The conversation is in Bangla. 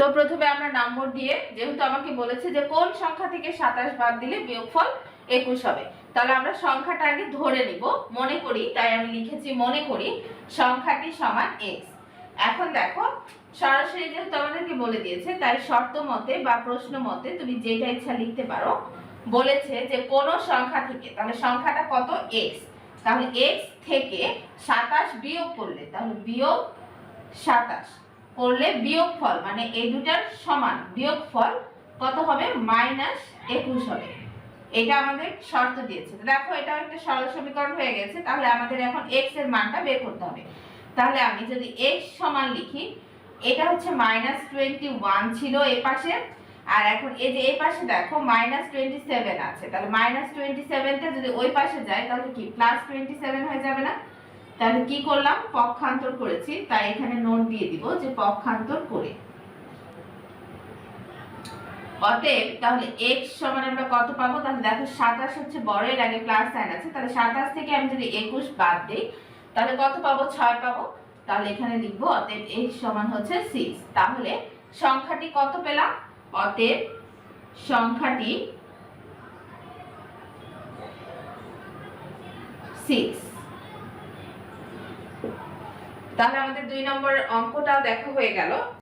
তো প্রথমে আমরা নম্বর দিয়ে, যেহেতু আমাকে বলেছে যে কোন সংখ্যা থেকে 27 বাদ দিলে বিয়োগফল 21 হবে, তাহলে আমরা সংখ্যাটা আগে ধরে নিব, মনে করি, তাই আমি লিখেছি মনে করি সংখ্যাটি সমান x। এখন দেখো সরাসরি যেহেতু আমাদেরকে বলে দিয়েছে, তাই শর্ত মতে বা প্রশ্ন মতে তুমি যেটা ইচ্ছা লিখতে পারো। বলেছে যে কোন সংখ্যা থেকে, তাহলে সংখ্যাটা কত x, তাহলে x থেকে 27 বিয়োগ করলে, তাহলে বিয়োগ 27 করলে বিয়োগফল মানে এই দুটার সমান বিয়োগফল কত হবে, -21 হবে। এটা আমাদের শর্ত দিয়েছে। দেখো এটাও একটা সরল সমীকরণ হয়ে গেছে। তাহলে আমাদের এখন x এর মানটা বের করতে হবে। তাহলে আমি যদি x সমান লিখি, এটা হচ্ছে -21 ছিল এই পাশে, আর এখন এই যে এই পাশে দেখো -27 আছে, তাহলে -27টা যদি ওই পাশে যায় তাহলে কি +27 হয়ে যাবে না? তাহলে কি করলাম, পক্ষান্তর করেছি, তাই এখানে নোট দিয়ে দিব যে পক্ষান্তর করে। অতএব তাহলে x সমান আমরা কত পাবো, তাহলে দেখো 27 হচ্ছে বড়, এর আগে প্লাস সাইন আছে, তাহলে 27 থেকে আমি যদি 21 বাদ দেই তাহলে কত পাবো, 6 পাবো। তাহলে এখানে লিখবো অতএব x সমান হচ্ছে 6। তাহলে সংখ্যাটি কত পেলাম, অতএব সংখ্যাটি 6। তাহলে আমাদের 2 নম্বর অঙ্কটাও দেখা হয়ে গেল।